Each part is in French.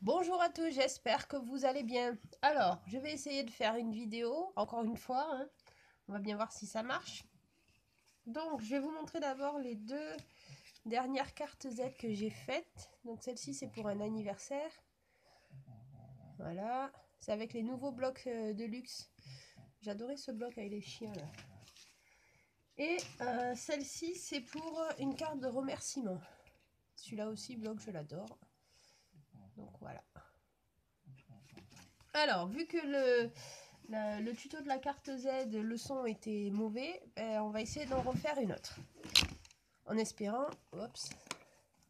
Bonjour à tous, j'espère que vous allez bien. Alors, je vais essayer de faire une vidéo, encore une fois, hein. On va bien voir si ça marche. Donc, je vais vous montrer d'abord les deux dernières cartes Z que j'ai faites. Donc, celle-ci, c'est pour un anniversaire. Voilà, c'est avec les nouveaux blocs de luxe. J'adorais ce bloc avec les chiens, là. Et celle-ci, c'est pour une carte de remerciement. Celui-là aussi, bloc, je l'adore. Donc, voilà. Alors, vu que le tuto de la carte Z, le son était mauvais, on va essayer d'en refaire une autre. En espérant,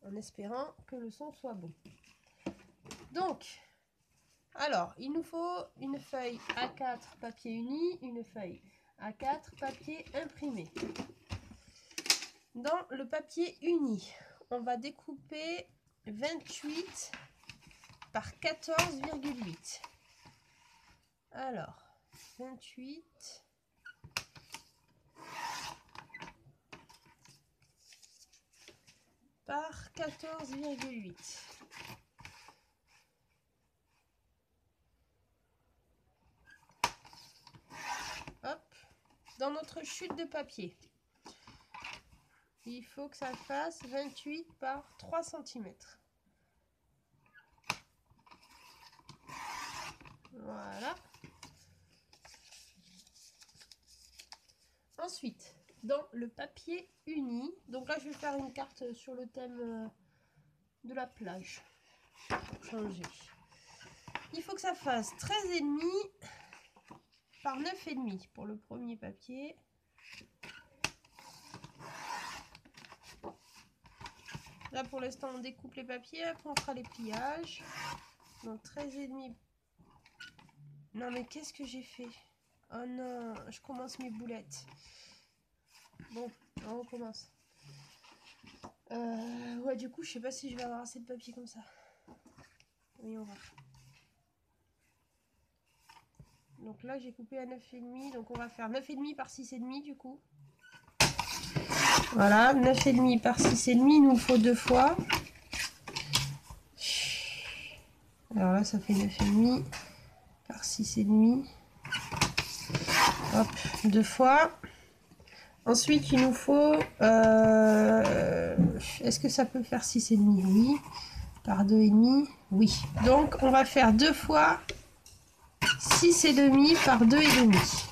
en espérant que le son soit bon. Donc, alors, il nous faut une feuille A4 papier uni, une feuille A4 papier imprimé. Dans le papier uni, on va découper 28 par 14,8. Alors, 28 par 14,8. Hop, dans notre chute de papier, il faut que ça fasse 28 par 3 cm. Voilà. Ensuite, dans le papier uni, donc là je vais faire une carte sur le thème de la plage. Pour changer. Il faut que ça fasse 13,5 par 9,5 pour le premier papier. Là pour l'instant on découpe les papiers, après on fera les pliages. Donc 13,5. Non mais qu'est-ce que j'ai fait? Oh non, je commence mes boulettes. Bon, on recommence. Ouais, du coup, je sais pas si je vais avoir assez de papier comme ça. Oui, on va. Donc là, j'ai coupé à 9,5. Donc on va faire 9,5 par 6,5 du coup. Voilà, 9,5 par 6,5. Il nous faut deux fois. Alors là, ça fait 9,5 par 6,5. Hop, deux fois. Ensuite, il nous faut... est-ce que ça peut faire 6,5? Oui. Par 2,5? Oui. Donc, on va faire deux fois 6,5 par 2,5.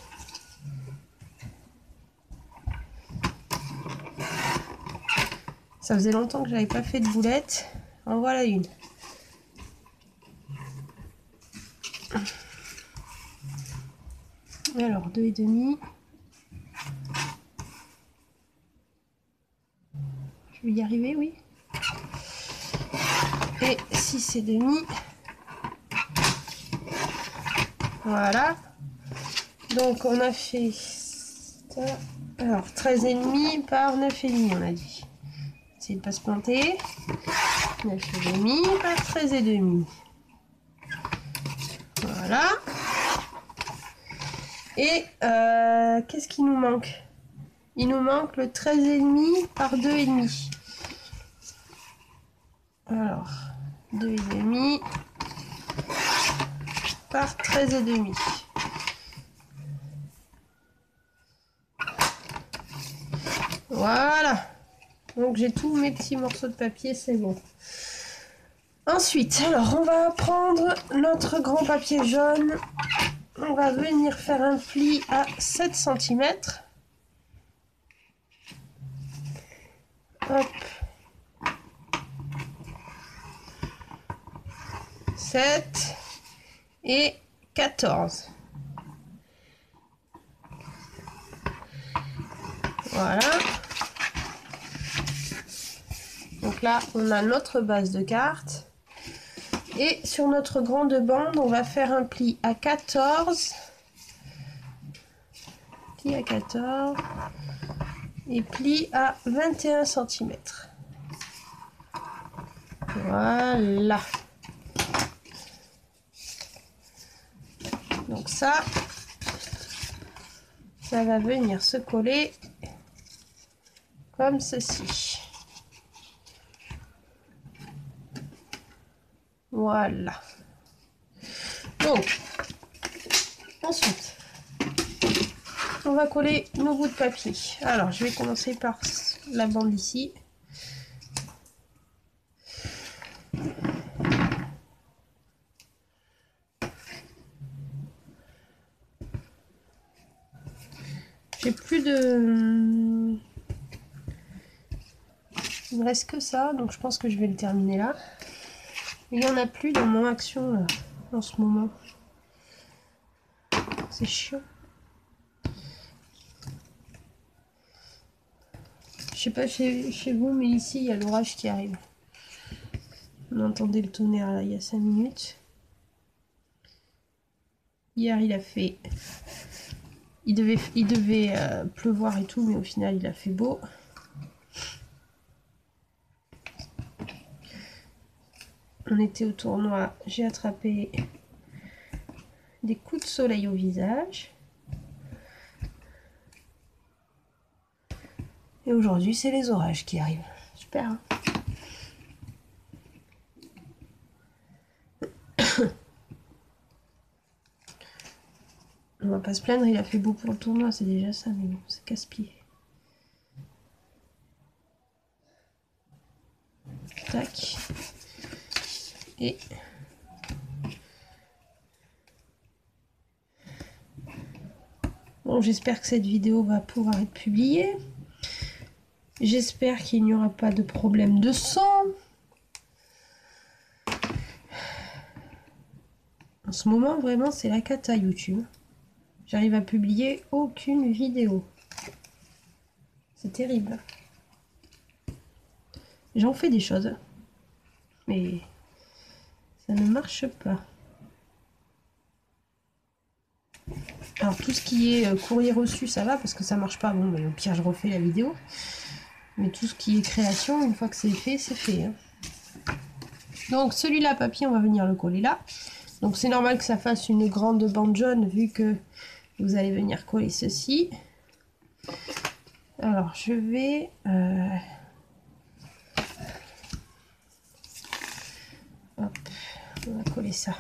Ça faisait longtemps que j'avais pas fait de boulettes. En voilà une. Alors, 2,5. Je vais y arriver, oui. Et 6,5. Voilà. Donc, on a fait... Alors, 13,5 par 9,5, on a dit. Essayez de ne pas se planter. 9,5 par 13,5. Voilà. Et qu'est-ce qui nous manque? Il nous manque le 13,5 par 2,5. Alors, 2,5 par 13,5. Voilà. Donc j'ai tous mes petits morceaux de papier, c'est bon. Ensuite, alors on va prendre notre grand papier jaune. On va venir faire un pli à 7 cm. Hop. 7 et 14. Voilà. Donc là, on a notre base de carte. Et sur notre grande bande, on va faire un pli à 14. Pli à 14. Et pli à 21 cm. Voilà. Donc ça va venir se coller comme ceci. Voilà. Donc, ensuite, on va coller nos bouts de papier. Alors, je vais commencer par la bande ici. J'ai plus de... Il me reste que ça, donc je pense que je vais le terminer là. Il n'y en a plus dans mon action là, en ce moment. C'est chiant. Je sais pas chez vous, mais ici il y a l'orage qui arrive. On entendait le tonnerre là il y a 5 minutes. Hier il a fait... Il devait pleuvoir et tout, mais au final il a fait beau. On était au tournoi, j'ai attrapé des coups de soleil au visage. Et aujourd'hui c'est les orages qui arrivent. Super hein. On va pas se plaindre, il a fait beau pour le tournoi, c'est déjà ça, mais bon, c'est casse-pied. Tac. Et... Bon, j'espère que cette vidéo va pouvoir être publiée. J'espère qu'il n'y aura pas de problème de son. En ce moment, vraiment, c'est la cata YouTube. J'arrive à publier aucune vidéo. C'est terrible. J'en fais des choses. Mais ça ne marche pas. Alors tout ce qui est courrier reçu, ça va parce que ça marche pas. Bon, mais au pire, je refais la vidéo. Mais tout ce qui est création, une fois que c'est fait, c'est fait. Hein. Donc celui-là, papier, on va venir le coller là. Donc c'est normal que ça fasse une grande bande jaune vu que vous allez venir coller ceci. Alors je vais... Hop, on va coller ça.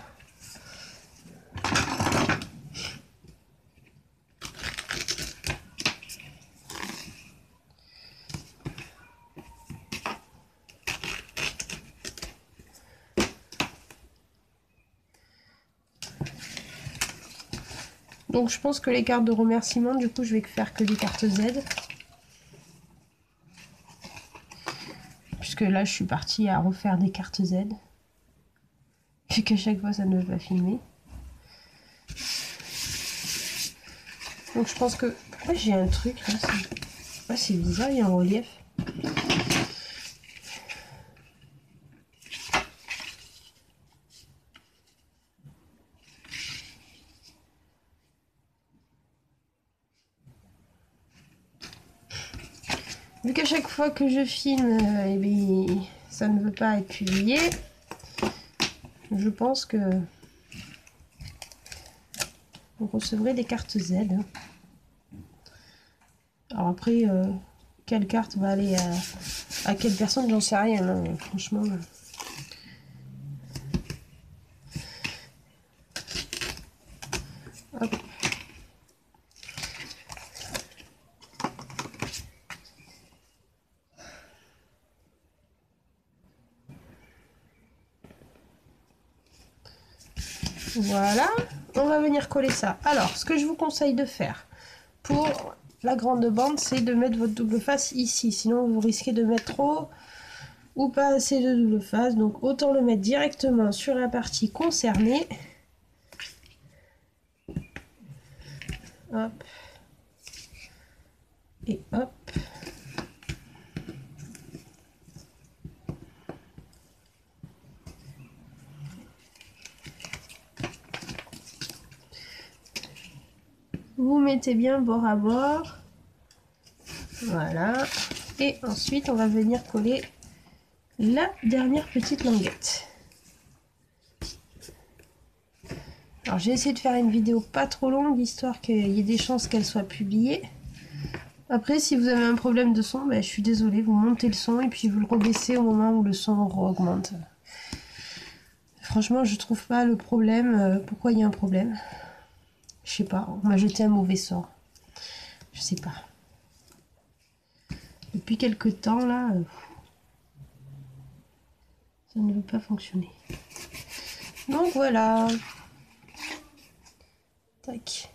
Donc je pense que les cartes de remerciement, du coup je vais faire que des cartes Z. Puisque là je suis partie à refaire des cartes Z. Vu qu'à chaque fois ça ne veut pas filmer. Donc je pense que... Pourquoi j'ai un truc là, c'est bizarre, il y a un relief. Vu qu'à chaque fois que je filme, eh bien, ça ne veut pas être publié, je pense que vous recevrez des cartes Z. Alors après, quelle carte va aller à quelle personne, j'en sais rien, hein, franchement. Hop. Voilà, on va venir coller ça. Alors, ce que je vous conseille de faire pour la grande bande, c'est de mettre votre double face ici. Sinon, vous risquez de mettre trop ou pas assez de double face. Donc, autant le mettre directement sur la partie concernée. Hop. Et hop. Vous mettez bien bord à bord. Voilà. Et ensuite, on va venir coller la dernière petite languette. Alors, j'ai essayé de faire une vidéo pas trop longue, histoire qu'il y ait des chances qu'elle soit publiée. Après, si vous avez un problème de son, ben, je suis désolée, vous montez le son et puis vous le rebaissez au moment où le son augmente. Franchement, je trouve pas le problème. Pourquoi il y a un problème? Je sais pas. On m'a jeté un mauvais sort. Je sais pas. Depuis quelques temps, là, ça ne veut pas fonctionner. Donc voilà. Tac.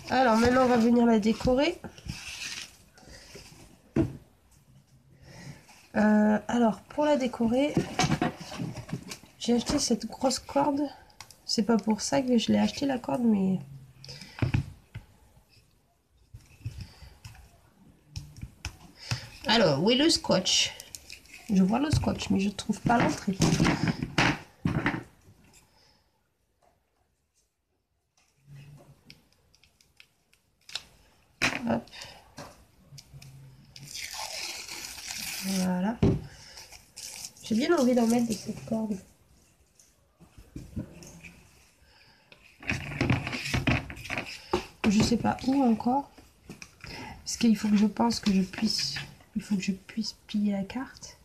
Alors maintenant, on va venir la décorer. Alors, pour la décorer, j'ai acheté cette grosse corde. C'est pas pour ça que je l'ai acheté la corde, mais... Alors, où est le scotch? Je vois le scotch, mais je trouve pas l'entrée. Hop. Voilà. J'ai bien envie d'en mettre de cette corde. Je sais pas où encore. Parce qu'il faut que je pense que je puisse... Il faut que je puisse plier la carte.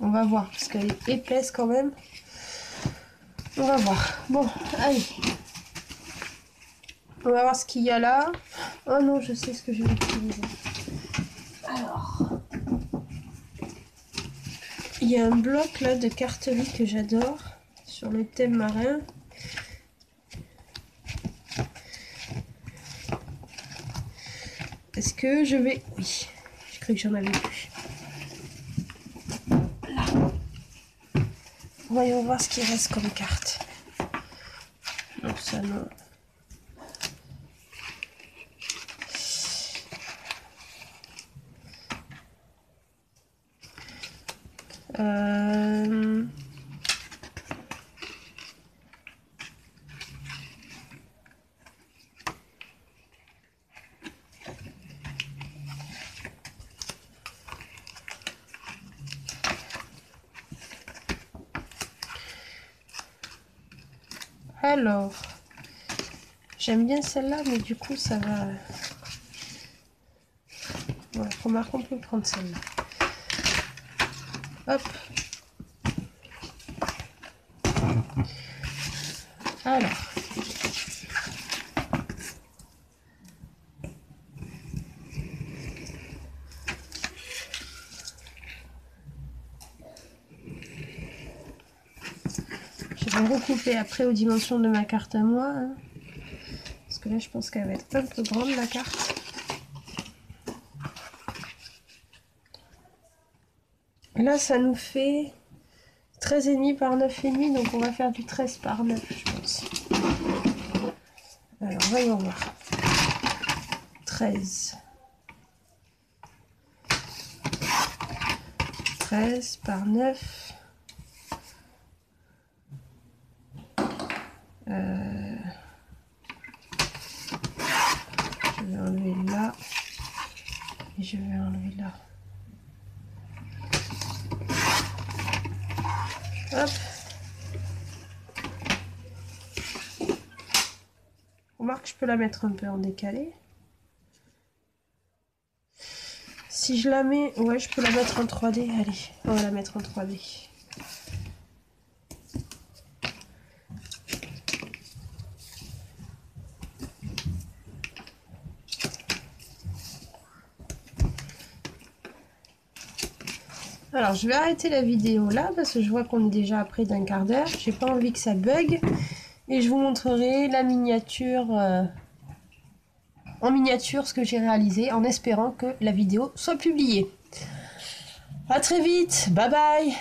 On va voir, parce qu'elle est épaisse quand même. On va voir. Bon, allez. On va voir ce qu'il y a là. Oh non, je sais ce que je vais utiliser. Alors, il y a un bloc là de carterie que j'adore sur le thème marin. Est-ce que je vais... Oui, j'ai cru que j'en avais plus. Là. Voyons voir ce qui reste comme carte. Non, ça non. Alors, j'aime bien celle-là, mais du coup, ça va... Ouais, remarque, on peut prendre celle-là. Hop. Alors. Je vais recouper après aux dimensions de ma carte à moi. Hein. Parce que là, je pense qu'elle va être un peu grande, la carte. Là, ça nous fait 13,5 par 9,5. Donc, on va faire du 13 par 9, je pense. Alors, voyons voir. 13. 13 par 9. Je vais enlever là. Et je vais enlever là. Hop. Remarque, je peux la mettre un peu en décalé. Si je la mets... Ouais, je peux la mettre en 3D. Allez, on va la mettre en 3D. Alors, je vais arrêter la vidéo là parce que je vois qu'on est déjà à près d'un quart d'heure. J'ai pas envie que ça bug. Et je vous montrerai la miniature... en miniature ce que j'ai réalisé en espérant que la vidéo soit publiée. À très vite, bye bye.